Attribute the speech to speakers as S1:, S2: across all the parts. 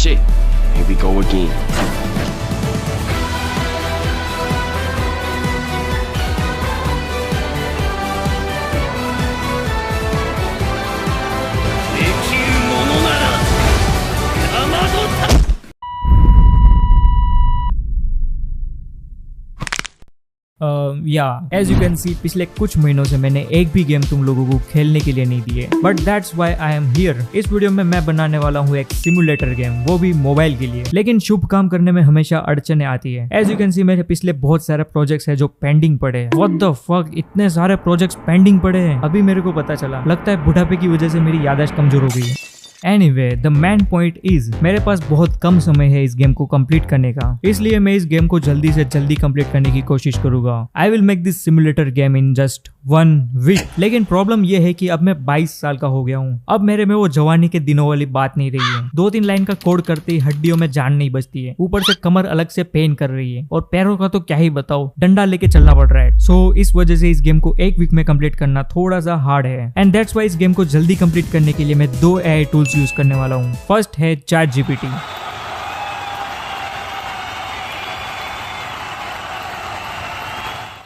S1: shit, here we go again.
S2: As you can see पिछले कुछ महीनों से मैंने एक भी गेम तुम लोगों को खेलने के लिए नहीं दिए, but that's why I am here. इस वीडियो में मैं बनाने वाला हूँ एक सिमुलेटर गेम, वो भी मोबाइल के लिए। लेकिन शुभ काम करने में हमेशा अड़चने आती है। एज यू कैन सी मेरे पिछले बहुत सारे प्रोजेक्ट्स है जो पेंडिंग पड़े हैं। व्हाट द फक, इतने सारे प्रोजेक्ट्स पेंडिंग पड़े हैं, अभी मेरे को पता चला। लगता है बुढ़ापे की वजह से मेरी याददाश्त कमजोर हो गई है। Anyway, the main point is मेरे पास बहुत कम समय है इस गेम को कंप्लीट करने का, इसलिए मैं इस गेम को जल्दी से जल्दी कंप्लीट करने की कोशिश करूंगा। I will make this simulator game in just 1 week। लेकिन प्रॉब्लम ये है कि अब मैं 22 साल का हो गया हूँ। अब मेरे में वो जवानी के दिनों वाली बात नहीं रही है। 2-3 लाइन का कोड करते ही हड्डियों में जान नहीं बचती है, ऊपर से कमर अलग से पेन कर रही है, और पैरों का तो क्या ही बताओ, डंडा लेके चलना पड़ रहा है। सो इस वजह से इस गेम को 1 वीक में कंप्लीट करना थोड़ा सा हार्ड है। एंड दैट्स वाई इस गेम को जल्दी कंप्लीट करने के लिए मैं 2 AI टूल्स यूज करने वाला हूँ। फर्स्ट है ChatGPT।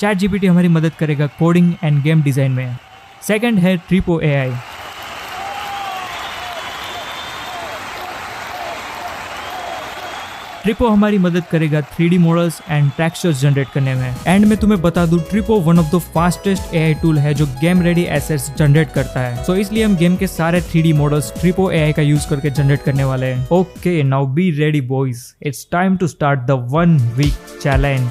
S2: ChatGPT हमारी मदद करेगा कोडिंग एंड गेम डिजाइन में। सेकंड है Tripo AI। Tripo हमारी मदद करेगा 3D models and textures generate करने में। एंड मैं तुम्हें बता दूं, Tripo one of the fastest AI tool है जो गेम रेडी एसेट्स जनरेट करता है। सो इसलिए हम गेम के सारे 3D मॉडल्स Tripo AI का यूज करके जनरेट करने वाले हैं। Okay, now be ready boys, it's time to start the 1 week challenge.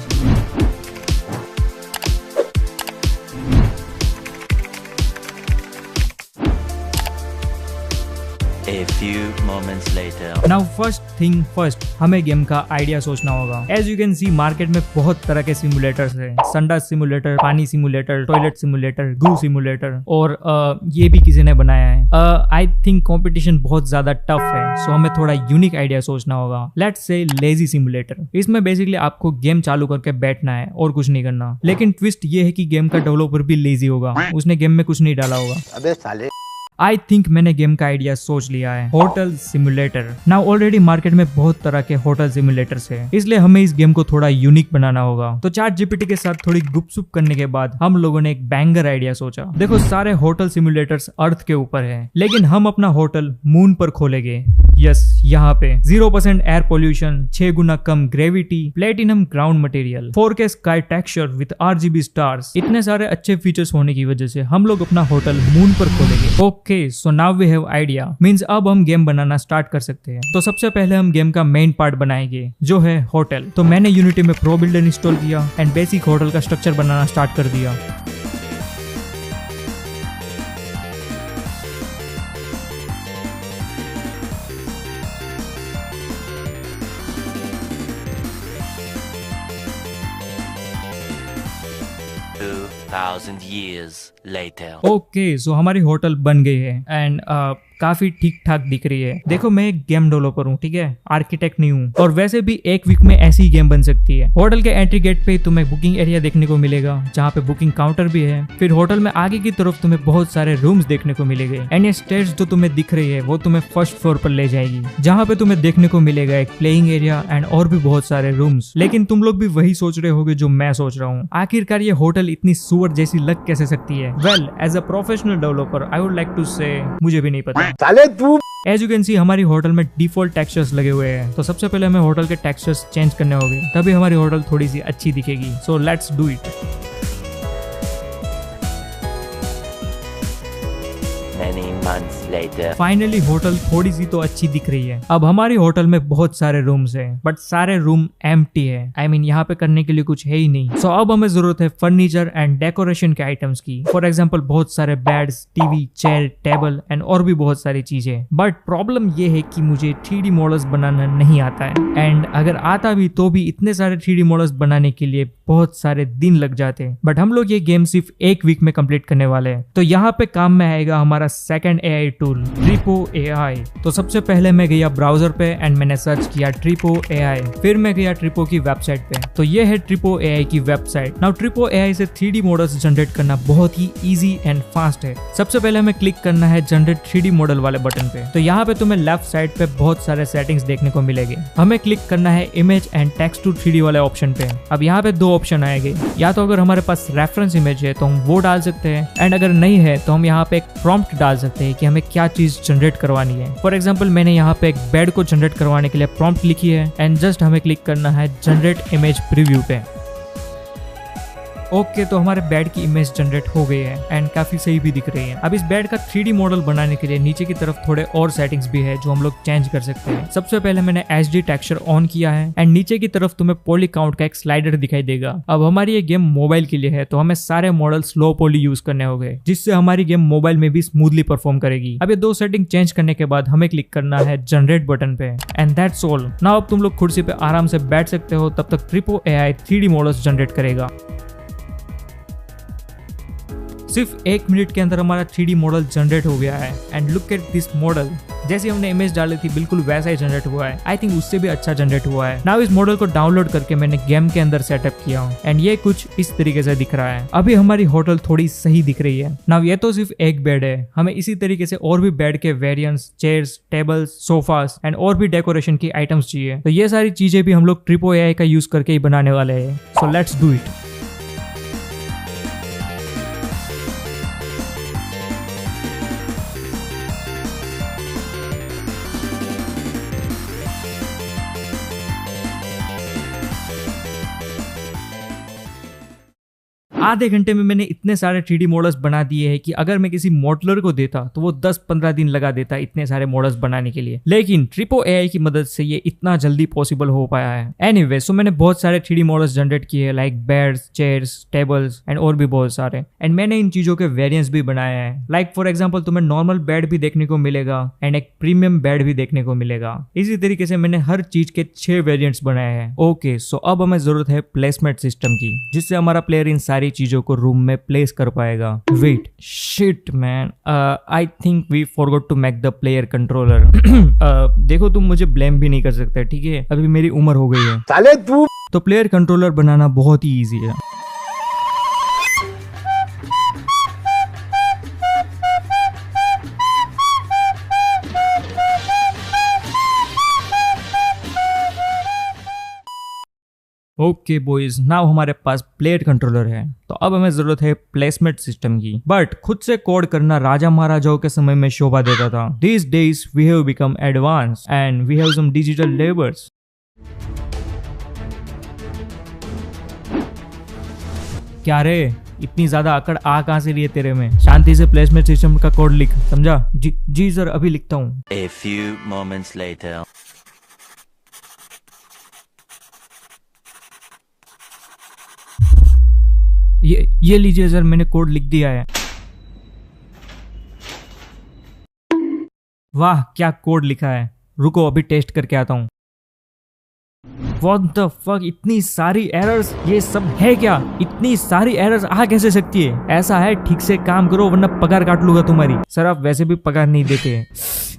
S3: A few moments later.
S2: Now first thing first, हमें गेम का आइडिया सोचना होगा। As you can see, market में बहुत तरह के सिमुलेटर्स हैं। संडास सिमुलेटर, पानी सिमुलेटर, टॉयलेट सिमुलेटर, गू सिमुलेटर, और ये भी किसी ने बनाया है। आई थिंक कंपटीशन बहुत ज्यादा टफ है, सो हमें थोड़ा यूनिक आइडिया सोचना होगा। Let's say lazy simulator. इसमें बेसिकली आपको गेम चालू करके बैठना है और कुछ नहीं करना। लेकिन ट्विस्ट ये है कि गेम का डेवलपर भी लेजी होगा, उसने गेम में कुछ नहीं डाला होगा।
S4: अबे साले।
S2: आई थिंक मैंने गेम का आइडिया सोच लिया है। Hotel simulator. Now already market में बहुत तरह के होटल सिमुलेटर्स हैं, इसलिए हमें इस गेम को थोड़ा यूनिक बनाना होगा। तो ChatGPT के साथ थोड़ी गुपसुप करने के बाद हम लोगों ने एक बैंगर आइडिया सोचा। देखो, सारे होटल सिमुलेटर्स अर्थ के ऊपर है, लेकिन हम अपना होटल मून पर खोलेंगे। यस, यहाँ पे 0% air pollution, 6 Guna come gravity, platinum ground material, 4K sky texture with RGB stars. इतने सारे अच्छे फीचर्स होने की वजह से हम लोग अपना होटल मून पर खोलेंगे। Okay, so now we have idea, means अब हम गेम बनाना स्टार्ट कर सकते हैं। तो सबसे पहले हम गेम का मेन पार्ट बनाएंगे, जो है होटल। तो मैंने यूनिटी में प्रो बिल्डर इंस्टॉल किया एंड बेसिक होटल का स्ट्रक्चर बनाना स्टार्ट कर दिया।
S3: Years later.
S2: ओके, सो हमारी होटल बन गई है एंड काफी ठीक ठाक दिख रही है। देखो, मैं एक गेम डेवलपर हूँ, ठीक है, आर्किटेक्ट नहीं हूँ। और वैसे भी 1 वीक में ऐसी गेम बन सकती है। होटल के एंट्री गेट पे तुम्हें बुकिंग एरिया देखने को मिलेगा, जहाँ पे बुकिंग काउंटर भी है। फिर होटल में आगे की तरफ तुम्हें बहुत सारे रूम्स देखने को मिलेंगे एंड ये स्टेयर्स जो तुम्हें दिख रही है वो तुम्हें फर्स्ट फ्लोर पर ले जाएगी, जहाँ पे तुम्हें देखने को मिलेगा एक प्लेइंग एरिया एंड और भी बहुत सारे रूम्स। लेकिन तुम लोग भी वही सोच रहे होगे जो मैं सोच रहा हूँ, आखिरकार ये होटल इतनी सुअर जैसी लग कैसे सकती है। Well, as a professional developer I would like to say, मुझे भी नहीं पता।
S4: साले तू।
S2: एज यू कैन सी, हमारी होटल में डिफॉल्ट टेक्सचर्स लगे हुए हैं। तो सबसे पहले हमें होटल के टेक्सचर्स चेंज करने होंगे, तभी हमारी होटल थोड़ी सी अच्छी दिखेगी। So let's do it.
S3: Many months later.
S2: Finally hotel थोड़ी सी तो अच्छी दिख रही है। अब हमारी होटल में बहुत सारे रूम्स हैं, बट सारे रूम एम्प्टी है। आई मीन यहाँ पे करने के लिए कुछ है ही नहीं। सो अब हमें जरूरत है फर्नीचर एंड डेकोरेशन के आइटम्स की। फॉर एग्जाम्पल, बहुत सारे beds, TV, chair, table and और भी बहुत सारी चीजें। बट प्रॉब्लम ये है कि मुझे 3D मॉडल्स बनाना नहीं आता है, एंड अगर आता भी तो भी इतने सारे 3D मॉडल्स बनाने के लिए बहुत सारे दिन लग जाते हैं। बट हम लोग ये गेम सिर्फ 1 वीक में कंप्लीट करने वाले हैं। तो यहाँ पे काम में आएगा हमारा सेकंड AI टूल ट्रिपो AI। तो सबसे पहले मैं गया ब्राउजर पे एंड मैंने सर्च किया ट्रिपो AI, फिर मैं गया ट्रिपो की वेबसाइट पे। तो ये है ट्रिपो AI की वेबसाइट। नाउ ट्रिपो AI से 3D मॉडल्स जनरेट करना बहुत ही इजी एंड फास्ट है। सबसे पहले हमें क्लिक करना है जनरेट 3D मॉडल वाले बटन पे। तो यहाँ पे तुम्हें लेफ्ट साइड पे बहुत सारे सेटिंग्स देखने को मिलेंगे। हमें क्लिक करना है image and text to 3D वाले ऑप्शन पे। अब यहाँ पे दो ऑप्शन आएंगे, या तो अगर हमारे पास रेफरेंस इमेज है तो हम वो डाल सकते हैं, एंड अगर नहीं है तो हम यहाँ पे एक प्रॉम्प्ट डाल सकते हैं कि हमें क्या चीज जनरेट करवानी है। फॉर एग्जाम्पल मैंने यहाँ पे एक बेड को जनरेट करवाने के लिए प्रॉम्प्ट लिखी है एंड जस्ट हमें क्लिक करना है जनरेट इमेज प्रीव्यू पे। ओके, तो हमारे बेड की इमेज जनरेट हो गई है एंड काफी सही भी दिख रही है। अब इस बेड का 3D मॉडल बनाने के लिए नीचे की तरफ थोड़े और सेटिंग्स भी है जो हम लोग चेंज कर सकते हैं। सबसे पहले मैंने HD टेक्सचर ऑन किया है एंड नीचे की तरफ तुम्हें पॉली काउंट का एक स्लाइडर दिखाई देगा। अब हमारी ये गेम मोबाइल के लिए है तो हमें सारे मॉडल स्लो पॉली यूज करने होंगे, जिससे हमारी गेम मोबाइल में भी स्मूथली परफॉर्म करेगी। अब ये दो सेटिंग चेंज करने के बाद हमें क्लिक करना है जनरेट बटन पे एंड दैट्स ऑल। नाउ अब तुम लोग कुर्सी पे आराम से बैठ सकते हो, तब तक ट्रिपो AI 3D मॉडल्स जनरेट करेगा। सिर्फ 1 मिनट के अंदर हमारा 3D मॉडल जनरेट हो गया है and look at this model. जैसे हमने इमेज डाली थी बिल्कुल वैसा ही जनरेट हुआ है। आई थिंक उससे भी अच्छा जनरेट हुआ है। नाउ इस मॉडल को डाउनलोड करके मैंने गेम के अंदर सेटअप किया हूँ एंड ये कुछ इस तरीके से दिख रहा है। अभी हमारी होटल थोड़ी सही दिख रही है। नाउ ये तो सिर्फ एक बेड है, हमें इसी तरीके से और भी बेड के variants, chairs, tables, sofas and और भी डेकोरेशन की आइटम्स चाहिए। तो ये सारी चीजें भी हम लोग ट्रिपो AI का यूज करके ही बनाने वाले हैं। So let's do it. आधे घंटे में मैंने इतने सारे 3D मॉडल्स बना दिए हैं कि अगर मैं किसी मॉडलर को देता तो वो 10-15 दिन लगा देता इतने सारे मॉडल्स बनाने के लिए, लेकिन ट्रिपो AI की मदद से ये इतना जल्दी पॉसिबल हो पाया है। एनीवे, सो मैंने बहुत सारे 3D मॉडल्स जनरेट किए like beds, chairs, tables and और भी बहुत सारे, एंड मैंने इन चीजों के वेरिएंट्स भी बनाए हैं। लाइक फॉर एग्जाम्पल तुम्हें नॉर्मल बेड भी देखने को मिलेगा एंड एक प्रीमियम बेड भी देखने को मिलेगा। इसी तरीके से मैंने हर चीज के 6 वेरिएंट्स बनाए हैं। ओके, सो अब हमें जरूरत है प्लेसमेंट सिस्टम की, जिससे हमारा प्लेयर इन सारी चीजों को रूम में प्लेस कर पाएगा। Wait, shit man, I think we forgot to make the player controller. देखो, तुम मुझे ब्लेम भी नहीं कर सकते, ठीक है? अभी मेरी उम्र हो गई है साले तू। तो प्लेयर कंट्रोलर बनाना बहुत ही इजी है। ओके बॉयज, नाउ हमारे पास प्लेयर कंट्रोलर है, तो अब हमें जरूरत है प्लेसमेंट सिस्टम की। बट खुद से कोड करना राजा महाराजाओं के समय में शोभा देता था। These days we have become advanced and we have some digital labors. क्या रे, इतनी ज्यादा अकड़ आ कहां से रही है तेरे में? शांति से प्लेसमेंट सिस्टम का कोड लिख, समझा? जी सर, अभी लिखता हूँ।
S3: A few moments later.
S2: ये लीजिए सर, मैंने कोड लिख दिया है। वाह, क्या कोड लिखा है। रुको, अभी टेस्ट करके आता हूँ। What the fuck, इतनी सारी एरर्स, ये सब है क्या? इतनी सारी एरर्स आ कैसे सकती है? ऐसा है, ठीक से काम करो वरना पगार काट लूंगा तुम्हारी। सर, आप वैसे भी पगार नहीं देते हैं।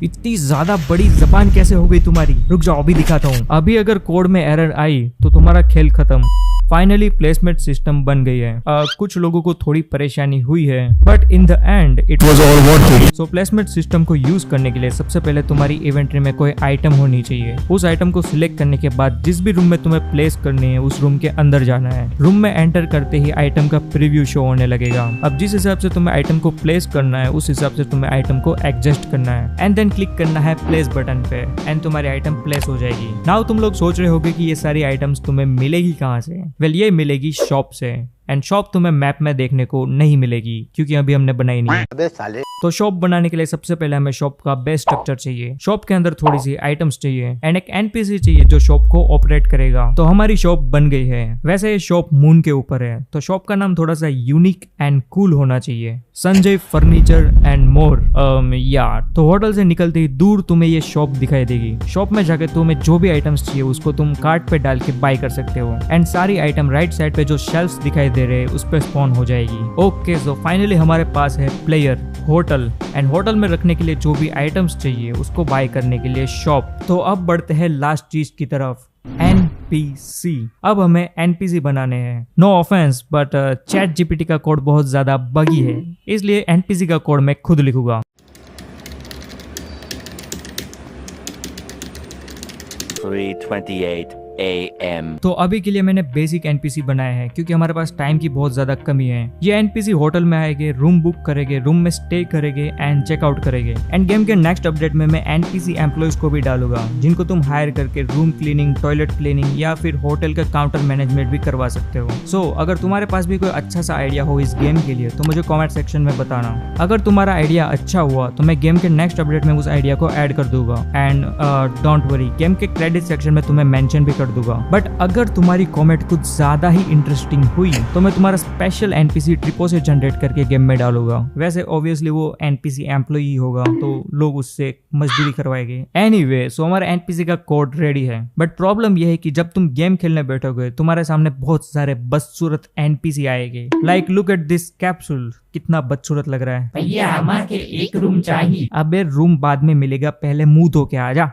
S2: इतनी ज्यादा बड़ी जबान कैसे हो गई तुम्हारी? रुक जाओ, अभी दिखाता हूँ। अभी अगर कोड में एरर आई तो तुम्हारा खेल खत्म। फाइनली प्लेसमेंट सिस्टम बन गई है। कुछ लोगों को थोड़ी परेशानी हुई है, but in the end it was all worth it. So placement system को यूज करने के लिए सबसे पहले तुम्हारी इन्वेंटरी में कोई आइटम होनी चाहिए। उस आइटम को सिलेक्ट करने के बाद जिस भी रूम में तुम्हें प्लेस करनी है उस रूम के अंदर जाना है। रूम में एंटर करते ही आइटम का प्रीव्यू शो होने लगेगा। अब जिस हिसाब से तुम्हें आइटम को प्लेस करना है उस हिसाब से तुम्हें आइटम को एडजस्ट करना है एंड देन क्लिक करना है प्लेस बटन पे एंड तुम्हारी आइटम प्लेस हो जाएगी। नाउ तुम लोग सोच रहे होगे कि ये सारी आइटम्स तुम्हें मिलेगी कहाँ से? वेल, ये मिलेगी शॉप से, एंड शॉप तुम्हें मैप में देखने को नहीं मिलेगी क्योंकि अभी हमने बनाई नहीं है।
S1: अबे साले।
S2: तो शॉप बनाने के लिए सबसे पहले हमें शॉप का बेस स्ट्रक्चर चाहिए। शॉप के अंदर थोड़ी सी आइटम्स चाहिए एंड एक एनपीसी चाहिए जो शॉप को ऑपरेट करेगा। तो हमारी शॉप बन गई है। वैसे ये शॉप मून के ऊपर है, तो शॉप का नाम थोड़ा सा यूनिक एंड कूल होना चाहिए, संजय फर्नीचर एंड मोर। यार, तो होटल से निकलते ही दूर तुम्हें ये शॉप दिखाई देगी। शॉप में जाकर तुम्हें जो भी आइटम्स चाहिए उसको तुम कार्ट पे डाल के बाय कर सकते हो एंड सारी आइटम राइट साइड पे जो शेल्फ्स दिखाई दे रहे हैं उस पे स्पॉन हो जाएगी। ओके, सो फाइनली हमारे पास है player, hotel hotel, and hotel में रखने के लिए जो भी आइटम्स चाहिए उसको बाय करने के लिए शॉप। तो अब बढ़ते हैं लास्ट चीज की तरफ, NPC। अब हमें NPC बनाने हैं। No offence but chat GPT का कोड बहुत ज्यादा बगी है, इसलिए NPC का कोड मैं खुद लिखूंगा।
S3: 3:28 AM.
S2: तो अभी के लिए मैंने बेसिक NPC बनाए हैं क्योंकि हमारे पास टाइम की बहुत ज्यादा कमी है। ये NPC होटल में आएंगे, रूम बुक करेंगे, रूम में स्टे करेंगे एंड चेकआउट करेंगे। एंड गेम के नेक्स्ट अपडेट में मैं NPC एम्प्लॉयज को भी डालूंगा जिनको तुम हायर करके रूम क्लीनिंग, टॉयलेट क्लीनिंग या फिर होटल का काउंटर मैनेजमेंट भी करवा सकते हो। सो अगर तुम्हारे पास भी कोई अच्छा सा आइडिया हो इस गेम के लिए तो मुझे कॉमेंट सेक्शन में बताना। अगर तुम्हारा आइडिया अच्छा हुआ तो मैं गेम के नेक्स्ट अपडेट में उस आइडिया को ऐड कर दूंगा। एंड डोंट वरी, गेम के क्रेडिट सेक्शन में तुम्हें मेंशन भी कर दूंगा। बट अगर तुम्हारी कमेंट कुछ ज्यादा ही इंटरेस्टिंग हुई तो मैं तुम्हारा स्पेशल NPC ट्रिपो से जनरेट करके गेम में डालूंगा। वैसे ऑब्वियसली वो NPC एम्प्लॉय ही होगा तो लोग उससे मजदूरी करवाएंगे। एनीवे, सो हमारा NPC का कोड रेडी है। बट प्रॉब्लम यह है कि जब तुम गेम खेलने बैठोगे तुम्हारे सामने बहुत सारे बदसूरत NPC आएंगे। Like look at this capsule, कितना बदसूरत लग रहा है।
S4: भैया हमारे एक रूम चाहिए।
S2: अबे रूम बाद में मिलेगा, पहले मुंह धो के आ जा।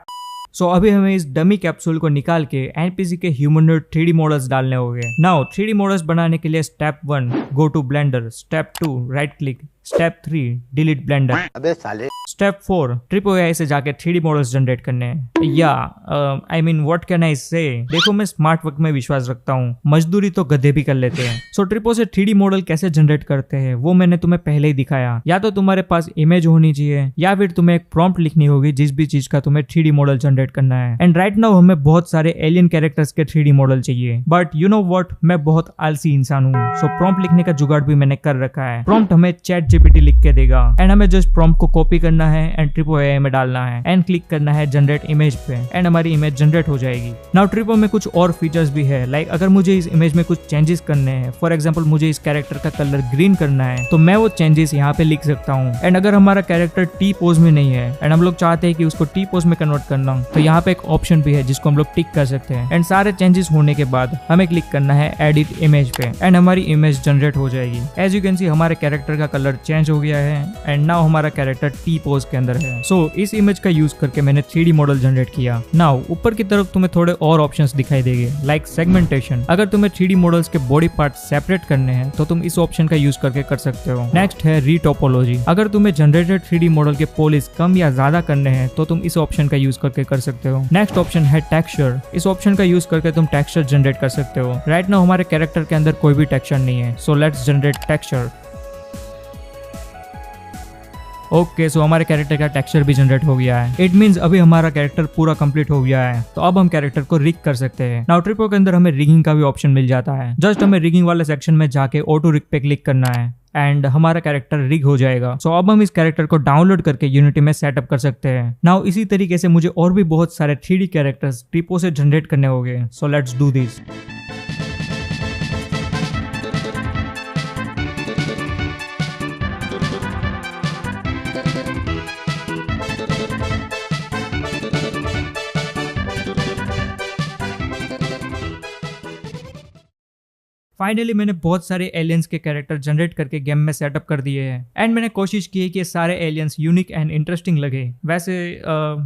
S2: सो अभी हमें इस डमी कैप्सूल को निकाल के NPC के ह्यूमनॉइड 3D मॉडल्स डालने होंगे। नाउ 3D मॉडल्स बनाने के लिए step 1 go to Blender, step 2 right click, step 3 delete Blender,
S5: अबे साले,
S2: स्टेप 4 ट्रिपो AI से जाके 3D मॉडल्स जनरेट करने हैं। या I mean what can I से, देखो मैं स्मार्ट वर्क में विश्वास रखता हूँ, मजदूरी तो गधे भी कर लेते हैं। सो ट्रिपो से 3D मॉडल कैसे जनरेट करते हैं वो मैंने तुम्हें पहले ही दिखाया। या तो तुम्हारे पास इमेज होनी चाहिए या फिर तुम्हें एक प्रॉम्प्ट लिखनी होगी जिस भी चीज का तुम्हें 3D मॉडल जनरेट करना है। एंड राइट नाउ हमें बहुत सारे एलियन कैरेक्टर्स के 3D मॉडल चाहिए। बट यू नो व्हाट, मैं बहुत आलसी इंसान हूँ। सो प्रॉम्प्ट लिखने का जुगाड़ भी मैंने कर रखा है। प्रॉम्प्ट हमें चैट जीपीटी लिख के देगा एंड हमें जस्ट प्रॉम्प्ट को कॉपी करना है एंड ट्रिपो AI में डालना है एंड क्लिक करना है जनरेट इमेज पे एंड हमारी इमेज जनरेट हो जाएगी। नाउ ट्रिपो में कुछ और फीचर्स भी है। लाइक अगर मुझे इस इमेज में कुछ चेंजेस करने हैं, फॉर एग्जांपल मुझे इस कैरेक्टर का कलर ग्रीन करना है तो मैं वो चेंजेस यहाँ पे लिख सकता हूँ। एंड अगर हमारा कैरेक्टर T पोज में नहीं है एंड हम लोग चाहते हैं कि उसको T पोज में कन्वर्ट करना तो यहाँ पे एक ऑप्शन भी है जिसको हम लोग टिक कर सकते हैं। एंड सारे चेंजेस होने के बाद हमें क्लिक करना है एडिट इमेज पे एंड हमारी इमेज जनरेट हो जाएगी। एज यू कैन सी हमारे कैरेक्टर का कलर चेंज हो गया है एंड नाउ हमारा कैरेक्टर T पोज के अंदर है। सो इस इमेज का यूज करके मैंने 3D मॉडल जनरेट किया। नाउ ऊपर की तरफ तुम्हें थोड़े और ऑप्शंस दिखाई देंगे लाइक सेगमेंटेशन। अगर तुम्हें 3D मॉडल्स के बॉडी पार्ट सेपरेट करने हैं तो तुम इस ऑप्शन का यूज करके कर सकते हो। नेक्स्ट है रीटोपोलॉजी। अगर तुम्हें जनरेटेड 3D मॉडल के पॉलिश कम या ज्यादा करने हैं तो तुम इस ऑप्शन का यूज करके कर सकते हो। नेक्स्ट ऑप्शन है टेक्सचर। इस ऑप्शन का यूज करके तुम टेक्सचर जनरेट कर सकते हो। राइट नाउ हमारे कैरेक्टर के अंदर कोई भी टेक्सचर नहीं है, so let's generate texture. Okay, so हमारे कैरेक्टर का टेक्सचर भी जनरेट हो गया है। इट मींस अभी हमारा कैरेक्टर पूरा कंप्लीट हो गया है। तो अब हम कैरेक्टर को रिग कर सकते हैं। नाउ ट्रिपो के अंदर हमें रिगिंग का भी ऑप्शन मिल जाता है। जस्ट हमें रिगिंग वाले सेक्शन में जाके ऑटो रिग पे क्लिक करना है एंड हमारा कैरेक्टर रिग हो जाएगा। सो अब हम इस कैरेक्टर को डाउनलोड करके यूनिटी में सेटअप कर सकते हैं। नाउ इसी तरीके से मुझे और भी बहुत सारे 3D कैरेक्टर्स ट्रिपो से जनरेट करने होंगे। So let's do this. Finally मैंने बहुत सारे एलियंस के कैरेक्टर जनरेट करके गेम में सेटअप कर दिए हैं एंड मैंने कोशिश की है कि ये सारे एलियंस यूनिक एंड इंटरेस्टिंग लगे। वैसे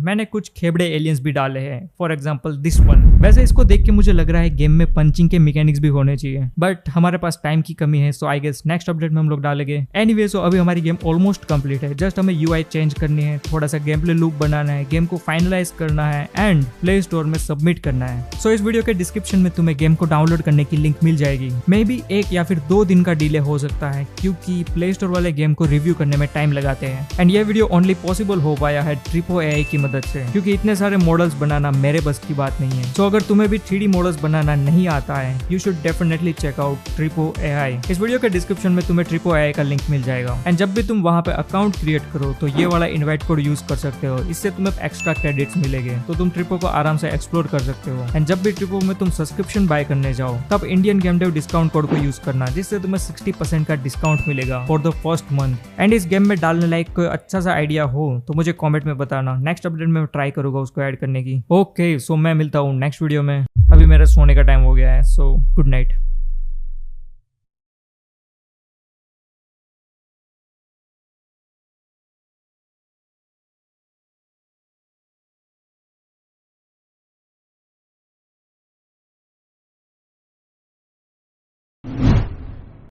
S2: मैंने कुछ खेबड़े एलियंस भी डाले हैं, फॉर एग्जांपल दिस वन। वैसे इसको देख के मुझे लग रहा है गेम में पंचिंग के मैकेनिक्स भी होने चाहिए, बट हमारे पास टाइम की कमी है, सो आई गेस नेक्स्ट अपडेट में हम लोग डालेंगे। एनीवे, सो अभी हमारी गेम ऑलमोस्ट कंप्लीट है। जस्ट हमें UI चेंज करनी है, थोड़ा सा गेम प्ले लूप बनाना है, गेम को फाइनलाइज करना है एंड प्ले स्टोर में सबमिट करना है। सो इस वीडियो के डिस्क्रिप्शन में तुम्हें गेम को डाउनलोड करने की लिंक मिल जाएगी। मे बी 1 या फिर 2 दिन का डिले हो सकता है क्योंकि प्ले स्टोर वाले गेम को रिव्यू करने में टाइम लगाते हैं एंड ये वीडियो ओनली पॉसिबल हो पाया है ट्रिपो AI की मदद से, क्योंकि इतने सारे मॉडल्स बनाना मेरे बस की बात नहीं है। सो अगर तुम्हें भी 3D मॉडल्स बनाना नहीं आता है, you should definitely check out Tripo AI। इस वीडियो के डिस्क्रिप्शन में तुम्हें ट्रिपो AI का लिंक मिल जाएगा एंड जब भी तुम वहां पे अकाउंट क्रिएट करो तो ये वाला इनवाइट कोड यूज कर सकते हो। इससे तुम्हें एक्स्ट्रा क्रेडिट्स मिलेंगे तो तुम ट्रिपो को आराम से एक्सप्लोर कर सकते हो। एंड जब भी ट्रिपो में तुम सब्सक्रिप्शन बाय करने जाओ तब Indian game dev discount code को यूज करना, जिससे तुम्हें 60% का डिस्काउंट मिलेगा for the first month. And इस गेम में डालने लायक कोई अच्छा सा आइडिया हो तो मुझे कमेंट में बताना, नेक्स्ट अपडेट में ट्राई करूंगा उसको ऐड करने की। ओके, सो मैं मिलता हूँ नेक्स्ट वीडियो में। अभी मेरा सोने का टाइम हो गया है, सो गुड नाइट।